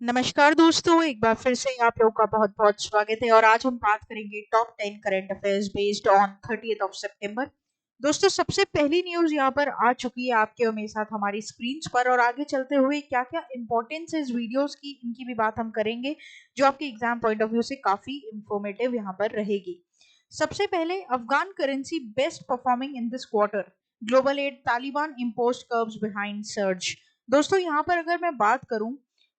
नमस्कार दोस्तों, एक बार फिर से आप लोगों का बहुत बहुत स्वागत है। और आज हम बात करेंगे top 10 current affairs based on 30th of September. दोस्तों, सबसे पहली न्यूज यहाँ पर आ चुकी है आपके और मेरे साथ हमारी स्क्रीन्स पर। और आगे चलते हुए क्या क्या इंपॉर्टेंस है इस वीडियोस की, इनकी भी बात हम करेंगे, जो आपके एग्जाम पॉइंट ऑफ व्यू से काफी इंफॉर्मेटिव यहाँ पर रहेगी। सबसे पहले, Afghan currency best performing in this quarter, global aid Taliban imposed curbs behind surge. दोस्तों, यहाँ पर अगर मैं बात करूं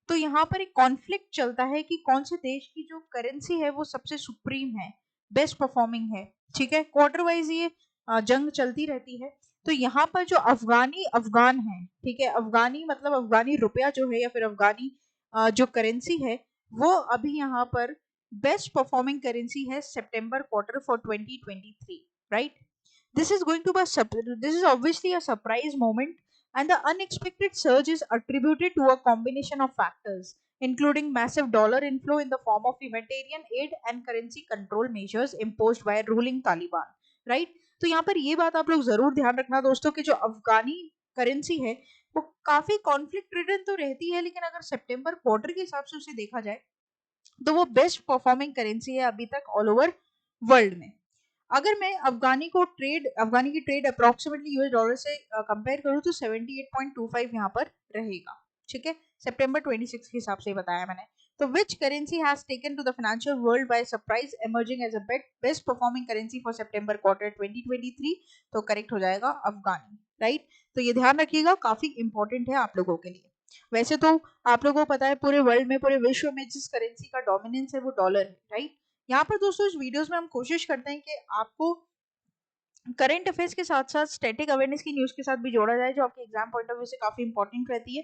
तो यहाँ पर एक कॉन्फ्लिक्ट चलता है कि कौन से देश की जो करेंसी है वो सबसे सुप्रीम है, बेस्ट परफॉर्मिंग है। ठीक है, क्वार्टर वाइज ये जंग चलती रहती है। तो यहाँ पर जो अफगान है, ठीक है, अफगानी मतलब अफगानी रुपया जो है या फिर अफगानी जो करेंसी है, वो अभी यहाँ पर बेस्ट परफॉर्मिंग करेंसी है September quarter for 2023, right. This is obviously a surprise moment, and the unexpected surge is attributed to a combination of factors, including massive dollar inflow in the form of humanitarian aid and currency control measures imposed by ruling Taliban, right? तो यहाँ पर ये बात आप लोग जरूर ध्यान रखना दोस्तों कि जो अफगानी करेंसी है वो काफी कॉन्फ्लिक्ट रिडन तो रहती है, लेकिन अगर सितंबर क्वार्टर के हिसाब से उसे देखा जाए तो वो बेस्ट परफॉर्मिंग करेंसी है अभी तक ऑल ओवर वर्ल्ड में। अगर मैं अफगानी की ट्रेड अप्रोक्सीमेटली यूएस डॉलर से कंपेयर करूं तो 78.25 यहाँ पर रहेगा। ठीक है, सितंबर 26 के हिसाब से बताया मैंने। तो which currency has taken to the financial world by surprise emerging as a best performing currency for September quarter 2023? तो करेक्ट हो जाएगा अफगानी, राइट। तो ये ध्यान रखिएगा, काफी इंपॉर्टेंट है आप लोगों के लिए। वैसे तो आप लोगों को पता है पूरे वर्ल्ड में, पूरे विश्व में जिस करेंसी का डोमिनेंस है वो डॉलर है, राइट। यहाँ पर दोस्तों इस वीडियोस में हम कोशिश करते हैं कि आपको करंट अफेयर्स के साथ साथ स्टैटिक अवेयरनेस की न्यूज के साथ भी जोड़ा जाए, जो आपके एग्जाम पॉइंट ऑफ व्यू से काफी इंपॉर्टेंट रहती है।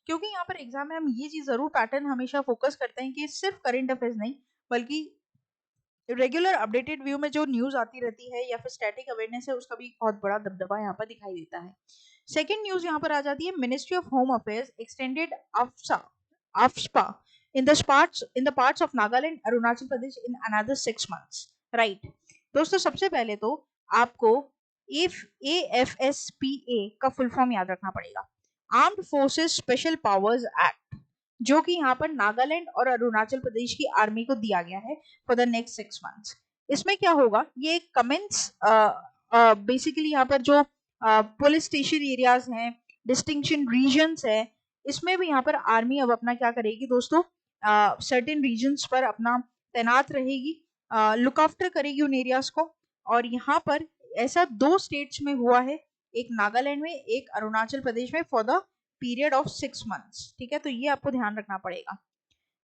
क्योंकि यहाँ पर एग्जाम में हम ये चीज जरूर पैटर्न हमेशा फोकस करते हैं कि सिर्फ करंट अफेयर्स नहीं, बल्कि रेगुलर अपडेटेड व्यू में जो न्यूज आती रहती है या फिर स्टैटिक अवेयरनेस है, उसका भी बहुत बड़ा दबदबा यहाँ पर दिखाई देता है। सेकेंड न्यूज यहाँ पर आ जाती है, ministry of home affairs extended AFSPA in the parts of Nagaland, Arunachal Pradesh in another 6 months, right। दोस्तों, सबसे पहले तो आपको AFSPA का फुल फॉर्म याद रखना पड़ेगा, armed forces special powers act, जो कि यहाँ पर नागालैंड और अरुणाचल प्रदेश की आर्मी को दिया गया है फॉर द नेक्स्ट 6 मंथ्स। इसमें क्या होगा, ये कमेंट्स बेसिकली यहाँ पर जो पुलिस स्टेशन एरियाज हैं, डिस्टिंक्शन रीजन्स है, इसमें भी यहाँ पर आर्मी अब अपना क्या करेगी दोस्तों, सर्टेन रीजन्स पर अपना तैनात रहेगी, लुक आफ्टर करेगी उन एरियाज को। और यहाँ पर ऐसा 2 स्टेट्स में हुआ है, एक नागालैंड में, एक अरुणाचल प्रदेश में, for the period of 6 months. ठीक है, तो ये आपको ध्यान रखना पड़ेगा,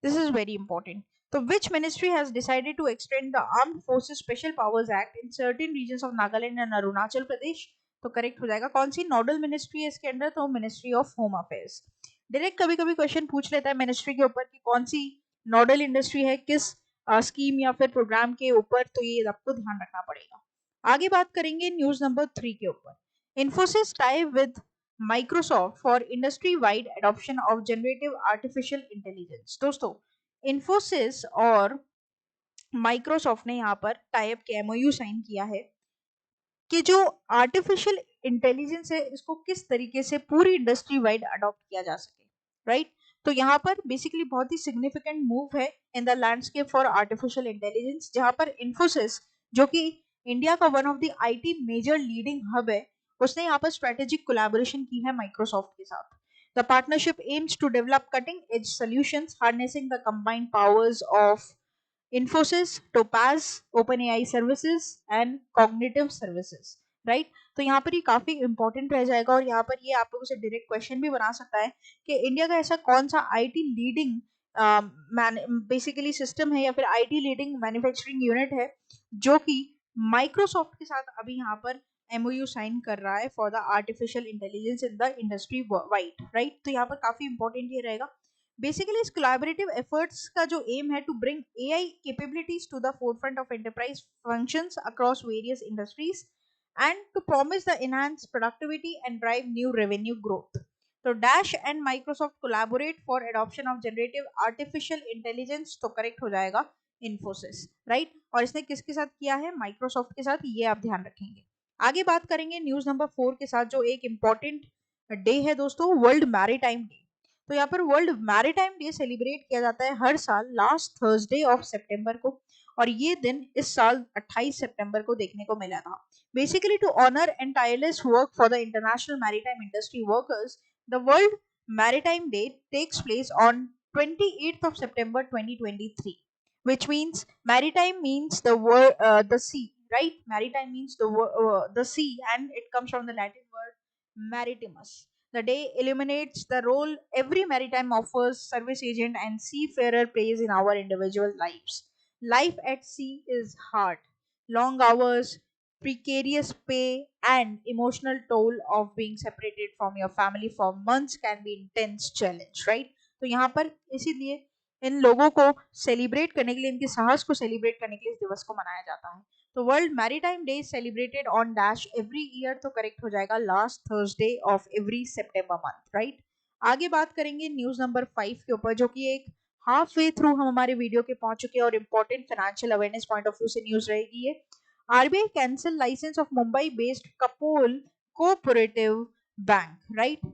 दिस इज वेरी इंपॉर्टेंट। तो which ministry has decided to extend the armed forces special powers act in certain regions of Nagaland and Arunachal Pradesh? तो करेक्ट हो जाएगा। कौन सी नोडल मिनिस्ट्री है इसके अंदर? तो ministry of home affairs. Direct कभी कभी क्वेश्चन पूछ लेता है मिनिस्ट्री के ऊपर कि कौन सी नोडल इंडस्ट्री है किस स्कीम या फिर प्रोग्राम के ऊपर, तो ये आपको ध्यान रखना पड़ेगा। आगे बात करेंगे न्यूज नंबर 3 के ऊपर, Infosys tie with Microsoft for industry wide adoption of generative artificial intelligence. दोस्तों, इन्फोसिस और माइक्रोसॉफ्ट ने यहाँ पर टाइप के एमओयू साइन किया है कि जो आर्टिफिशियल इंटेलिजेंस है इसको किस तरीके से पूरी इंडस्ट्री वाइड अडॉप्ट किया जा सके, राइट। तो यहाँ पर बेसिकली बहुत ही सिग्निफिकेंट मूव है in the landscape for artificial intelligence, जहाँ पर इन्फोसिस, जो कि इंडिया का one of the IT major leading hub है, उसने यहाँ पर स्ट्रेटेजिक कोलैबोरेशन की है माइक्रोसॉफ्ट के साथ। The partnership aims to develop cutting edge solutions harnessing the combined powers of Infosys, Topaz, OpenAI Services and Cognitive Services, right. तो यहाँ पर ये काफी इंपॉर्टेंट रह जाएगा, और यहाँ पर ये आप लोगों से डायरेक्ट क्वेश्चन भी बना सकता है कि इंडिया का ऐसा कौन सा आईटी लीडिंग बेसिकली सिस्टम है या फिर आईटी लीडिंग मैन्युफैक्चरिंग यूनिट है जो कि माइक्रोसॉफ्ट के साथ अभी यहाँ पर एमओयू साइन कर रहा है for the artificial intelligence in the industry wide, right. तो यहाँ पर काफी इंपॉर्टेंट ये रहेगा। बेसिकली इस कोलैबोरेटिव एफर्ट्स का जो एम है to bring AI capabilities to the forefront of enterprise functions across various industries and to promise the enhance productivity and drive new revenue growth. तो dash and Microsoft collaborate for adoption of generative artificial intelligence, तो correct हो जाएगा Infosys, right. और इसने किसके साथ किया है? माइक्रोसॉफ्ट के साथ, ये आप ध्यान रखेंगे। आगे बात करेंगे न्यूज नंबर 4 के साथ, जो एक इंपॉर्टेंट डे है दोस्तों, वर्ल्ड मैरीटाइम डे। तो यहाँ पर वर्ल्ड मैरीटाइम डे सेलिब्रेट किया जाता है हर साल लास्ट थर्सडे ऑफ सितंबर को, और ये दिन इस साल 28 सितंबर को देखने को मिला था। Basically to honour and tireless work for the international maritime industry workers, the world maritime day takes place on 28th of September 2023, which means maritime means the word the sea, right? Maritime means the sea, and it comes from the Latin word maritimus. The day illuminates the role every maritime offers service agent and seafarer plays in our individual lives. Life at sea is hard. Long hours, precarious pay, and emotional toll of being separated from your family for months can be intense challenge, right? तो यहाँ पर इसीलिए इन लोगों को celebrate करने के लिए, इनके साहस को सेलिब्रेट करने के लिए इस दिवस को मनाया जाता है। तो world maritime day celebrated on dash every year, तो करेक्ट हो जाएगा last Thursday of every September month, right. आगे बात करेंगे न्यूज नंबर 5 के ऊपर, जो कि एक हाफ वे थ्रू हम हमारे वीडियो के पहुंच चुके हैं और important financial awareness point of view से न्यूज रहेगी ये। RBI cancel licence of Mumbai based Kapol cooperative bank, right.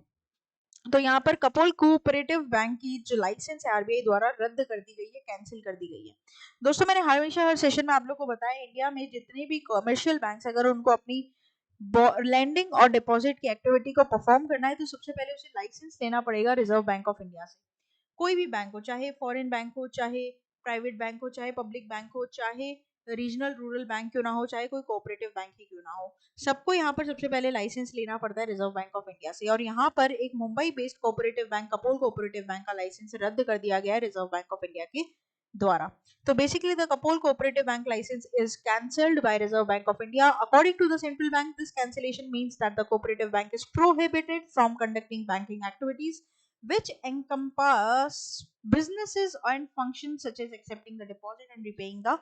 तो यहाँ पर कपोल कोऑपरेटिव बैंक की जो लाइसेंस है आरबीआई द्वारा रद्द कर दी गई है, कैंसिल कर दी गई है। दोस्तों मैंने हमेशा हर सेशन में आप लोग को बताया, इंडिया में जितने भी कमर्शियल बैंक्स, अगर उनको अपनी लैंडिंग और डिपॉजिट की एक्टिविटी को परफॉर्म करना है तो सबसे पहले उसे लाइसेंस लेना पड़ेगा रिजर्व बैंक ऑफ इंडिया से। कोई भी बैंक हो, चाहे फॉरेन बैंक हो, चाहे प्राइवेट बैंक हो, चाहे पब्लिक बैंक हो, चाहे रीजनल रूरल बैंक क्यों ना हो, चाहे कोई कोऑपरेटिव बैंक ही क्यों ना हो, सबको यहाँ पर सबसे पहले लाइसेंस लेना पड़ता है रिजर्व बैंक ऑफ इंडिया से। और यहाँ पर एक Mumbai based cooperative bank Kapol cooperative bank का लाइसेंस रद्द कर दिया गया है रिजर्व बैंक ऑफ इंडिया के द्वारा। तो basically the Kapol cooperative bank license is cancelled by Reserve Bank of India. According to the central bank, this cancellation means that the cooperative bank is prohibited from conducting banking activities which encompass businesses and functions such as accepting the deposit and repaying the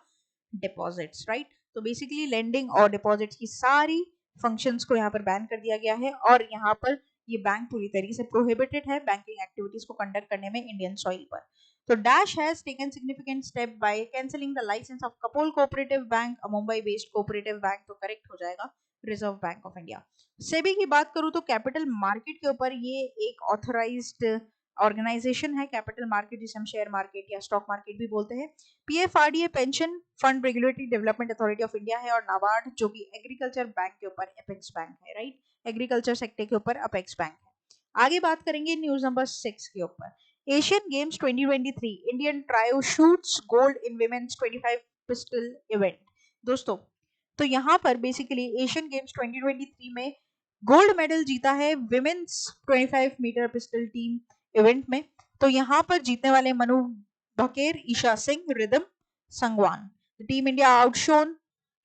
deposits, right? तो basically lending और deposits की सारी functions को यहाँ पर ban कर दिया गया है, और यहाँ पर ये बैंक पूरी तरीके से प्रोहिबिटेड है बैंकिंग एक्टिविटीज को कंडक्ट करने में इंडियन सॉइल पर। तो dash has taken significant step by cancelling the licence of Kapol cooperative bank, a Mumbai based cooperative bank, तो करेक्ट हो जाएगा Reserve Bank of India. SEBI की बात करूं तो कैपिटल मार्केट के ऊपर ये एक ऑथराइज्ड ऑर्गेनाइजेशन है, कैपिटल मार्केट जिसे हम शेयर मार्केट या स्टॉक मार्केट भी बोलते हैं। PFRDA pension fund regulatory development authority of India है, और नाबार्ड जो कि एग्रीकल्चर बैंक के ऊपर अपेक्स बैंक है, राइट। एग्रीकल्चर सेक्टर के ऊपर अपेक्स बैंक है। आगे बात करेंगे न्यूज नंबर 6 के ऊपर। Asian games 2023 Indian trio shoots gold in women's 25 pistol event. दोस्तों तो यहाँ पर बेसिकली एशियन गेम्स 2023 में गोल्ड मेडल जीता है women's 25 metre pistol team event में। तो यहाँ पर जीतने वाले Manu Bhaker, Esha Singh, Rhythm Sangwan. Team India outshone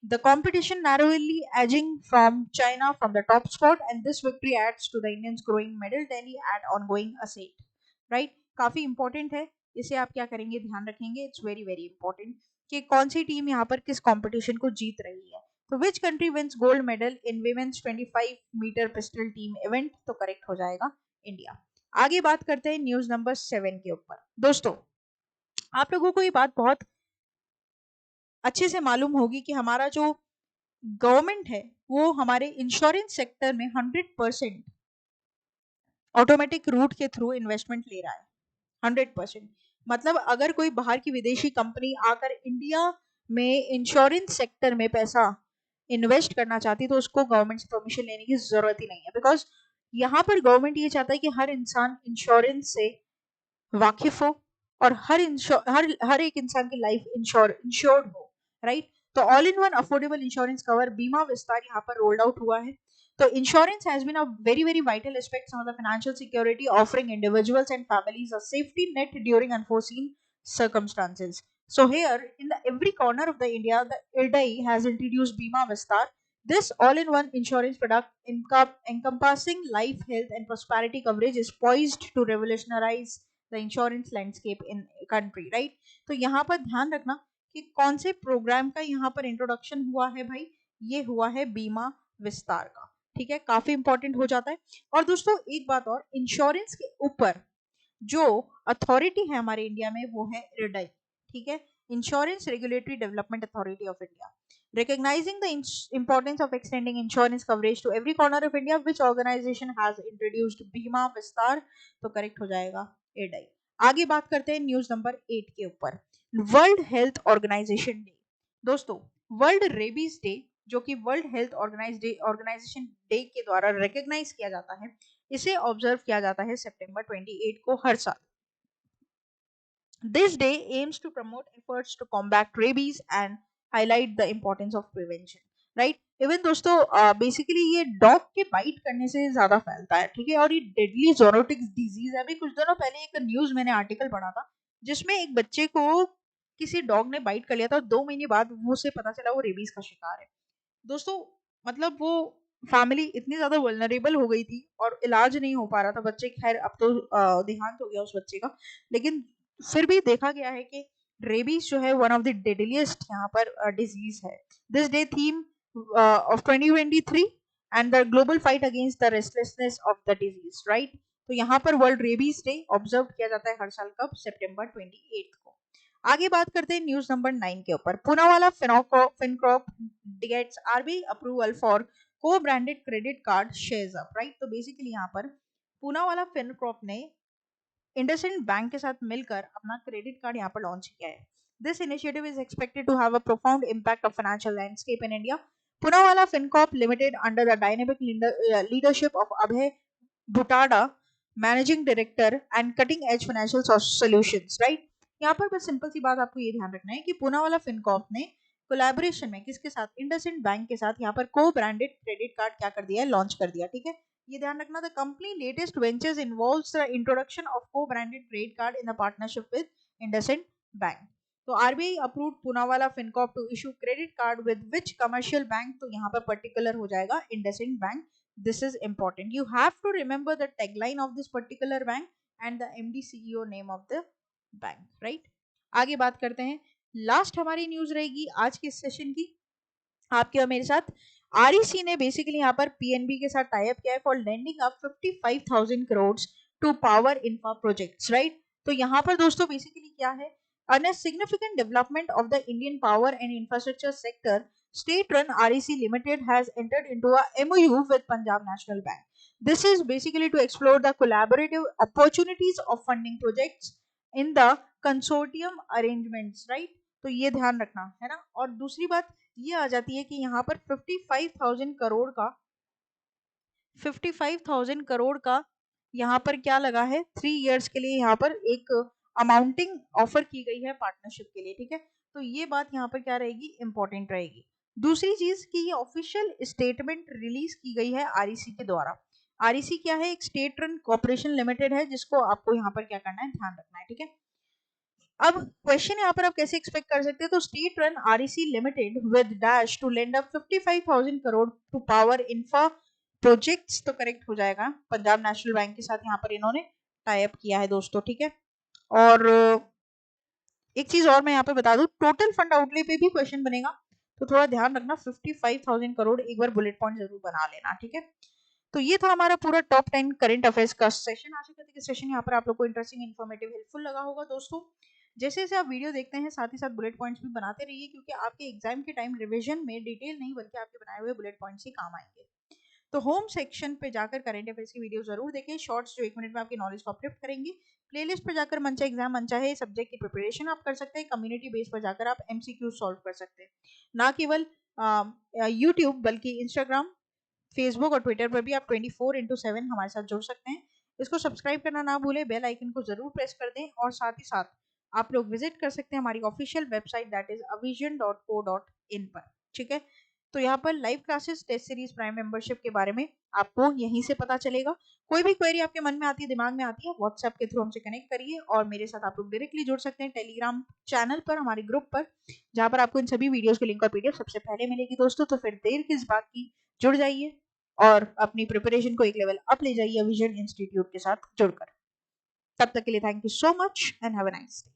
the competition narrowly edging from China from the top spot, and this victory adds to the Indians growing medal tally at ongoing ascent, right? काफी important है, इसे आप क्या करेंगे, ध्यान रखेंगे, इट्स वेरी वेरी इंपॉर्टेंट कि कौन सी टीम यहाँ पर किस कंपटीशन को जीत रही है। तो which country wins gold medal in women's 25 metre pistol team event, तो करेक्ट हो जाएगा इंडिया। आगे बात करते हैं न्यूज नंबर 7 के ऊपर। दोस्तों आप लोगों को ये बात बहुत अच्छे से मालूम होगी कि हमारा जो गवर्नमेंट है वो हमारे इंश्योरेंस सेक्टर में 100% ऑटोमेटिक रूट के थ्रू इन्वेस्टमेंट ले रहा है। 100% मतलब अगर कोई बाहर की विदेशी कंपनी आकर इंडिया में इंश्योरेंस सेक्टर में पैसा इन्वेस्ट करना चाहती तो उसको गवर्नमेंट से परमिशन लेने की जरूरत ही नहीं है, बिकॉज यहाँ पर गवर्नमेंट ये चाहता है कि हर इंसान इंश्योरेंस से वाकिफ हो और हर एक इंसान की लाइफ इंश्योर्ड हो, राइट। तो all in one affordable insurance cover बीमा विस्तार यहाँ पर रोल्ड आउट हुआ है। तो insurance has been a very very vital aspect of the financial security, offering individuals and families a safety net during unforeseen circumstances. So here in the every corner of the India, the IRDAI has introduced Bima Vistar. This all-in-one insurance product encompassing life, health and prosperity coverage is poised to revolutionize the insurance landscape in country, right? तो यहाँ पर ध्यान रखना कि कौन से programme का यहाँ पर इंट्रोडक्शन हुआ है भाई, ये हुआ है बीमा विस्तार का, ठीक है, काफी इंपॉर्टेंट हो जाता है। और दोस्तों एक बात और, इंश्योरेंस के ऊपर जो अथॉरिटी है हमारे इंडिया में वो है IRDAI, ठीक है। Insurance Regulatory Development Authority of India. Recognizing the importance of extending insurance coverage to every corner of India, which organization has introduced Bima Vistar? तो करेक्ट हो जाएगा एडाई। आगे बात करते हैं न्यूज नंबर 8 के ऊपर, वर्ल्ड हेल्थ ऑर्गेनाइजेशन डे। दोस्तों, वर्ल्ड रेबीज डे जो कि वर्ल्ड हेल्थ ऑर्गेनाइजेशन डे के द्वारा रिकॉग्नाइज किया जाता है, इसे ऑब्जर्व किया जाता है सितंबर 28 को हर साल। This day aims to promote efforts to combat rabies and highlight the importance of prevention, right? Even दोस्तों बेसिकली ये डॉग के बाइट करने से ज्यादा फैलता है, ठीक है, और ये डेडली ज़ूनोटिक डिजीज है। अभी कुछ दिनों पहले एक न्यूज मैंने आर्टिकल पढ़ा था जिसमें एक बच्चे को किसी डॉग ने बाइट कर लिया था और 2 महीने बाद वो उसे पता चला वो रेबीज का शिकार है। दोस्तों मतलब वो फैमिली इतनी ज्यादा वल्नरेबल हो गई थी और इलाज नहीं हो पा रहा था बच्चे, खैर अब तो देहांत हो गया उस बच्चे का, लेकिन फिर भी देखा गया है कि रेबीज जो है वन ऑफ द डेडलीस्ट यहाँ पर डिजीज है। This day theme of 2023 and the global fight against the restlessness of the disease, right? तो यहाँ पर वर्ल्ड रेबीज डे ऑब्जर्व किया जाता है हर साल, कब? सितंबर 28 को। आगे बात करते हैं न्यूज नंबर 9 के ऊपर, Poonawalla Fincorp gets RBI approval for co branded credit card shares up, right? तो बेसिकली यहाँ पर पूनावाला फिनकॉर्प ने इंडसइंड बैंक के साथ मिलकर अपना क्रेडिट कार्ड यहाँ पर लॉन्च किया है। This initiative is expected to have a profound impact of financial landscape in India. Poonawalla Fincorp limited under the dynamic leadership of Abhay Bhutada, managing director and cutting edge financial solutions, right? यहाँ पर बस simple सी बात आपको ये ध्यान रखना है कि पूनावाला फिनकॉर्प ने कोलैबोरेशन में किसके साथ? इंडसइंड बैंक के साथ यहाँ पर को ब्रांडेड क्रेडिट कार्ड क्या कर दिया है? लॉन्च कर दिया, ठीक है? ये ध्यान रखना, the company latest ventures involves the introduction of co branded credit card in the partnership with IndusInd bank. तो RBI approved Poonawalla Fincorp to issue credit card with which commercial bank? तो यहाँ पर पर्टिकुलर हो जाएगा IndusInd bank. This is important, you have to remember the tagline of this particular bank and the MD CEO name of the bank, right? आगे बात करते हैं, last हमारी न्यूज रहेगी आज के सेशन की आपके और मेरे साथ। आरईसी ने बेसिकली यहाँ पर पीएनबी के साथ टाई अप किया है for lending up 55,000 crore to power infra projects, right? तो यहाँ पर दोस्तों बेसिकली क्या है, an a significant development of the Indian power and infrastructure sector, state run REC Limited has entered into a MOU with Punjab National Bank. This is basically to explore the collaborative opportunities of funding projects in the consortium arrangements, right? तो ये ध्यान रखना है ना। और दूसरी बात ये आ जाती है कि यहाँ पर 55,000 करोड़ का यहाँ पर क्या लगा है, 3 इयर्स के लिए यहाँ पर एक अमाउंटिंग ऑफर की गई है पार्टनरशिप के लिए, ठीक है? तो ये बात यहाँ पर क्या रहेगी, इंपॉर्टेंट रहेगी। दूसरी चीज कि ये ऑफिशियल स्टेटमेंट रिलीज की गई है आरईसी के द्वारा। आरईसी क्या है? एक स्टेट रन कॉर्पोरेशन लिमिटेड है जिसको आपको यहाँ पर क्या करना है, ध्यान रखना है, ठीक है? अब क्वेश्चन यहाँ पर आप कैसे एक्सपेक्ट कर सकते हैं, तो state run REC limited with dash to lend up 55,000 crore to power infra projects, तो करेक्ट हो जाएगा पंजाब नेशनल बैंक के साथ यहाँ पर इन्होंने टाई अप किया है दोस्तों, ठीक है? और एक चीज और मैं यहाँ पे बता दूं, टोटल फंड आउटले पे भी क्वेश्चन बनेगा, तो थोड़ा ध्यान रखना, 55,000 करोड़ एक बार बुलेट पॉइंट जरूर बना लेना, ठीक है? तो ये था हमारा पूरा टॉप 10 करंट अफेयर्स का सेशन। आशा करते हैं कि सेशन यहाँ पर आप लोग को इंटरेस्टिंग, इन्फॉर्मेटिव, हेल्पफुल लगा होगा दोस्तों। जैसे जैसे आप वीडियो देखते हैं साथ ही साथ बुलेट पॉइंट्स भी बनाते रहिए, क्योंकि आपके एग्जाम के टाइम रिविजन में डिटेल नहीं बल्कि आपके बनाए हुए बुलेट पॉइंट्स ही काम आएंगे। तो होम सेक्शन पे जाकर करंट अफेयर्स की वीडियो जरूर देखें, शॉर्ट्स जो 1 मिनट में आपकी नॉलेज को अपलिफ्ट करेंगे। प्लेलिस्ट पर जाकर मनचा एग्जाम मनचा है सब्जेक्ट की प्रिपरेशन आप कर सकते हैं। कम्युनिटी बेस पर जाकर आप एमसीक्यू सॉल्व कर सकते हैं, ना केवल यूट्यूब बल्कि इंस्टाग्राम, फेसबुक और ट्विटर पर भी आप 24/7 हमारे साथ जुड़ सकते हैं। इसको सब्सक्राइब करना ना भूलें, बेल आइकन को जरूर प्रेस कर दें, और साथ ही साथ आप लोग विजिट कर सकते हैं हमारी official website that is avision.co.in पर, ठीक है? तो यहाँ पर live classes, test series, prime membership के बारे में आपको यहीं से पता चलेगा। कोई भी क्वेरी आपके मन में आती है, दिमाग में आती है, व्हाट्सएप के थ्रू हमसे कनेक्ट करिए, और मेरे साथ आप लोग डायरेक्टली जुड़ सकते हैं टेलीग्राम चैनल पर, हमारे ग्रुप पर, जहाँ पर आपको इन सभी वीडियोस के लिंक और पीडीएफ सबसे पहले मिलेगी दोस्तों। तो फिर देर किस बात की, जुड़ जाइए और अपनी प्रिपरेशन को एक लेवल अप ले जाइए विजन इंस्टीट्यूट के साथ जुड़कर। तब तक के लिए thank you so much and have a nice day.